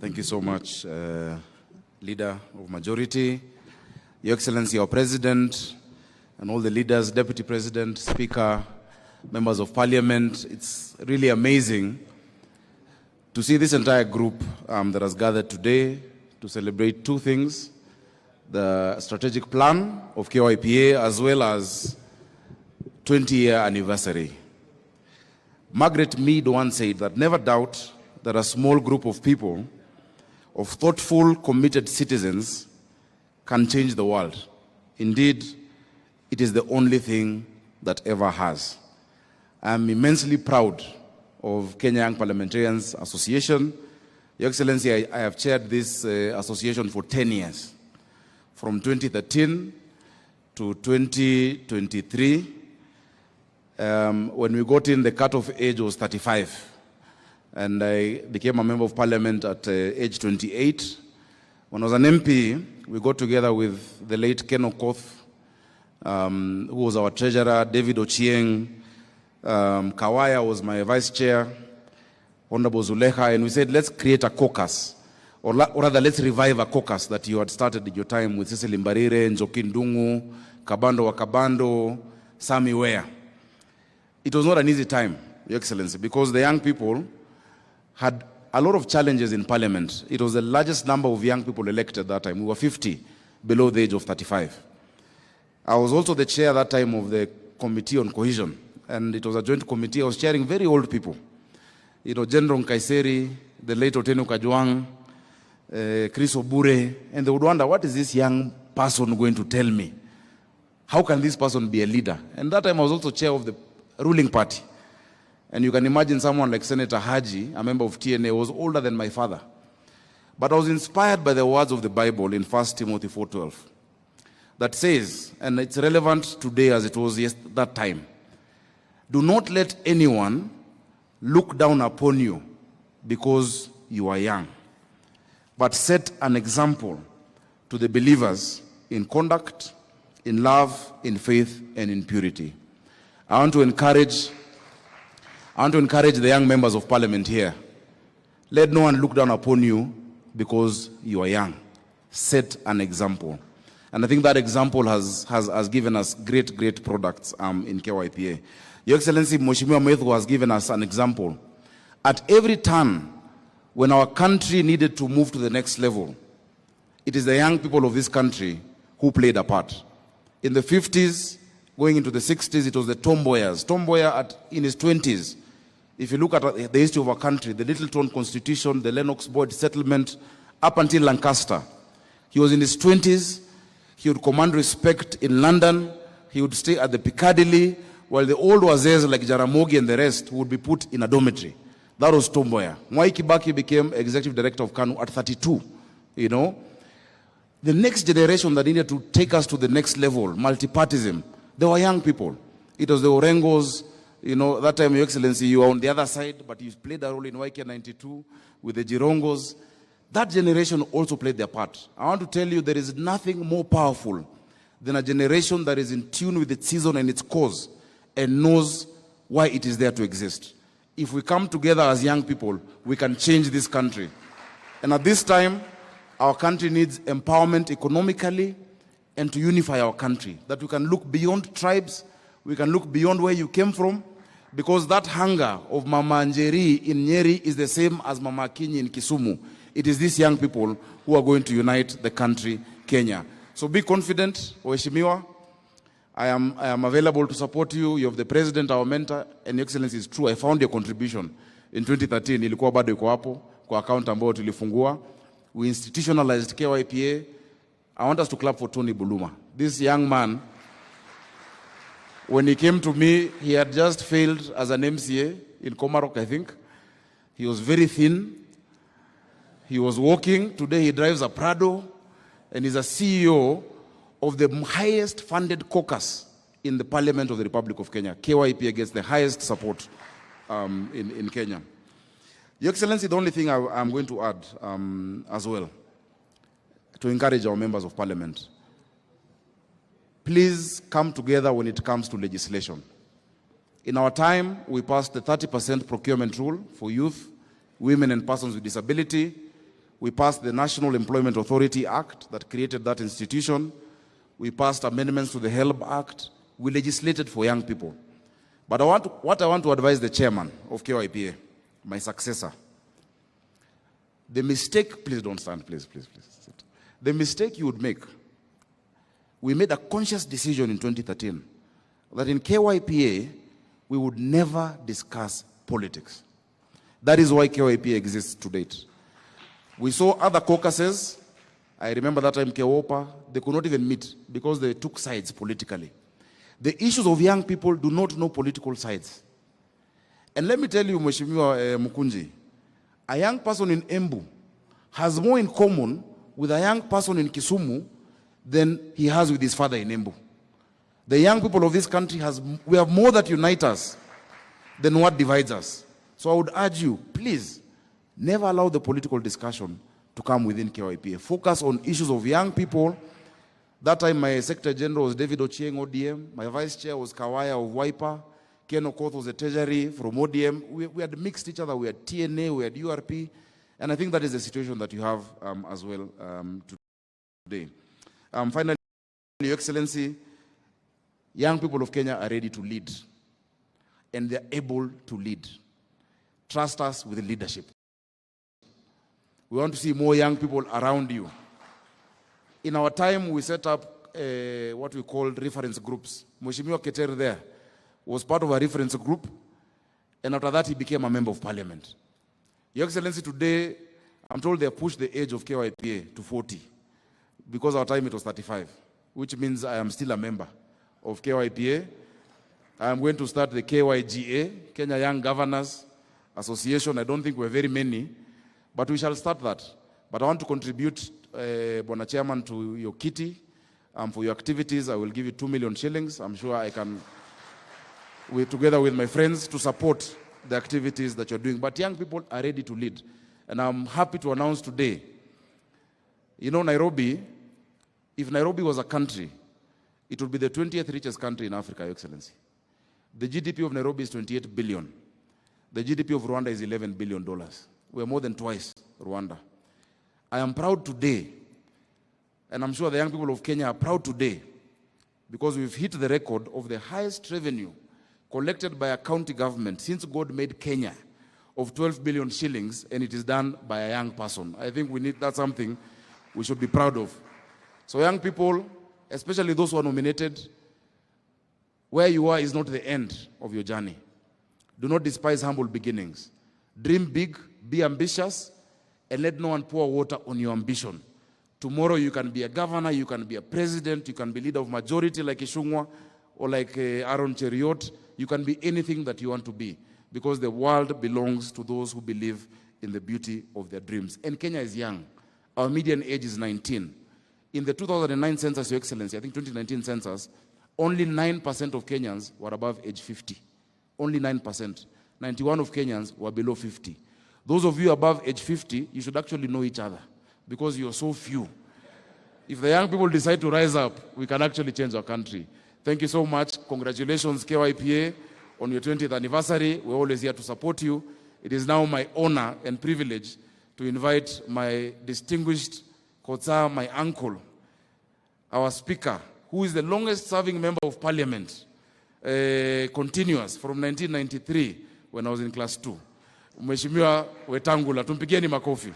Thank you so much, Leader of Majority, Your Excellency, our President, and all the leaders, Deputy President, Speaker, Members of Parliament. It's really amazing to see this entire group that has gathered today to celebrate two things: the strategic plan of KYPA as well as 20-year anniversary. Margaret Mead once said that never doubt that a small group of people, of thoughtful, committed citizens, can change the world. Indeed, it is the only thing that ever has. I'm immensely proud of Kenya Young Parliamentarians Association. Your Excellency, I have chaired this association for 10 years, from 2013 to 2023. When we got in, the cutoff age was 35. And I became a member of parliament at age 28. When I was an MP, we got together with the late Ken Okoth, who was our treasurer, David Ochieng, Kawaya was my vice chair, Honorable Zuleha, and we said, let's create a caucus, or rather, let's revive a caucus that you had started in your time with Cecily Mbarire, Njoki Ndung'u, Kabando Wakabando, Sami Wea. It was not an easy time, Your Excellency, because the young people had a lot of challenges in parliament. It was the largest number of young people elected that time. We were 50 below the age of 35. I was also the chair that time of the Committee on Cohesion, and it was a joint committee. I was chairing very old people. You know, General Kaiseri, the late Oteno Kajwang, Chris Obure, and they would wonder, what is this young person going to tell me? How can this person be a leader? And that time I was also chair of the ruling party. And you can imagine someone like Senator Haji, a member of TNA, was older than my father. But I was inspired by the words of the Bible in 1 Timothy 4:12 that says, and it's relevant today as it was that time, do not let anyone look down upon you because you are young, but set an example to the believers in conduct, in love, in faith, and in purity. I want to encourage the young members of parliament here. Let no one look down upon you because you are young. Set an example. And I think that example has given us great products in KYPA. Your Excellency, Mheshimiwa Methu has given us an example. At every turn, when our country needed to move to the next level, it is the young people of this country who played a part. In the 50s, going into the 60s, it was the tomboyers. Tomboya in his 20s. If you look at the history of our country, the Littleton Constitution, the Lennox Boyd settlement, up until Lancaster, he was in his 20s. He would command respect in London. He would stay at the Piccadilly, while the old wazers like Jaramogi and the rest would be put in a dormitory. That was Tomboya. Mwai Kibaki became executive director of KANU at 32. You know, the next generation that needed to take us to the next level, multipartism, they were young people. It was the Orengos. You know, that time, Your Excellency, you were on the other side, but you played a role in YK 92 with the Jirongos. That generation also played their part. I want to tell you, there is nothing more powerful than a generation that is in tune with its season and its cause and knows why it is there to exist. If we come together as young people, we can change this country. And at this time, our country needs empowerment economically and to unify our country, that we can look beyond tribes, we can look beyond where you came from, because that hunger of Mama Njeri in Nyeri is the same as Mama Kinyi in Kisumu. It is these young people who are going to unite the country, Kenya. So be confident, Waheshimiwa. I am available to support you. You have the president, our mentor, and Your Excellency, is true. I found your contribution in 2013. Ilikuwa bado iko hapo kwa account ambayo tulifungua. We institutionalized KYPA. I want us to clap for Tony Buluma. This young man, when he came to me, he had just failed as an MCA in Komarok, I think. He was very thin. He was walking. Today he drives a Prado and is a CEO of the highest funded caucus in the Parliament of the Republic of Kenya. KYPA gets the highest support in Kenya. Your Excellency, the only thing I'm going to add as well, to encourage our members of Parliament, please come together when it comes to legislation. In our time, we passed the 30% procurement rule for youth, women and persons with disability. We passed the National Employment Authority Act that created that institution. We passed amendments to the HELB Act. We legislated for young people. But what I want to advise the chairman of KYPA, my successor, the mistake, please don't stand, please. The mistake you would make, we made a conscious decision in 2013 that in KYPA, we would never discuss politics. That is why KYPA exists to date. We saw other caucuses. I remember that time KYPA, they could not even meet because they took sides politically. The issues of young people do not know political sides. And let me tell you, Mheshimiwa Mukunji, a young person in Embu has more in common with a young person in Kisumu than he has with his father in Embu. The young people of this country, we have more that unite us than what divides us. So I would urge you, please, never allow the political discussion to come within KYPA. Focus on issues of young people. That time my Secretary General was David Ochieng, ODM. My Vice Chair was Kawaya of KYPA. Ken Okoth was the Treasury from ODM. We had mixed each other. We had TNA, we had URP. And I think that is the situation that you have as well today. Finally, Your Excellency, young people of Kenya are ready to lead. And they're able to lead. Trust us with leadership. We want to see more young people around you. In our time, we set up what we call reference groups. Mheshimiwa Keter there was part of a reference group, and after that, he became a member of parliament. Your Excellency, today, I'm told they have pushed the age of KYPA to 40, because our time it was 35, which means I am still a member of KYPA. I'm going to start the KYGA, Kenya Young Governors Association. I don't think we're very many, but we shall start that. But I want to contribute, Bwana Chairman, to your kitty. For your activities, I will give you 2 million shillings. I'm sure I can, together with my friends, to support the activities that you're doing. But young people are ready to lead. And I'm happy to announce today, you know, Nairobi, if Nairobi was a country, it would be the 20th richest country in Africa, Your Excellency. The GDP of Nairobi is 28 billion. The GDP of Rwanda is $11 billion. We are more than twice Rwanda. I am proud today, and I'm sure the young people of Kenya are proud today, because we've hit the record of the highest revenue collected by a county government since God made Kenya of 12 billion shillings, and it is done by a young person. I think that's something we should be proud of. So young people, especially those who are nominated, where you are is not the end of your journey. Do not despise humble beginnings. Dream big, be ambitious, and let no one pour water on your ambition. Tomorrow you can be a governor, you can be a president, you can be leader of majority like Ishungwa or like Aaron Cheriot. You can be anything that you want to be, because the world belongs to those who believe in the beauty of their dreams. And Kenya is young. Our median age is 19. In the 2009 census, Your Excellency, I think 2019 census, only 9% of Kenyans were above age 50. Only 9%. 91% of Kenyans were below 50. Those of you above age 50, you should actually know each other, because you are so few. If the young people decide to rise up, we can actually change our country. Thank you so much. Congratulations, KYPA, on your 20th anniversary. We're always here to support you. It is now my honor and privilege to invite my distinguished Kotsa, my uncle, our speaker, who is the longest serving member of parliament, continuous from 1993 when I was in class 2. Mheshimiwa Wetangula, tumpigieni makofi.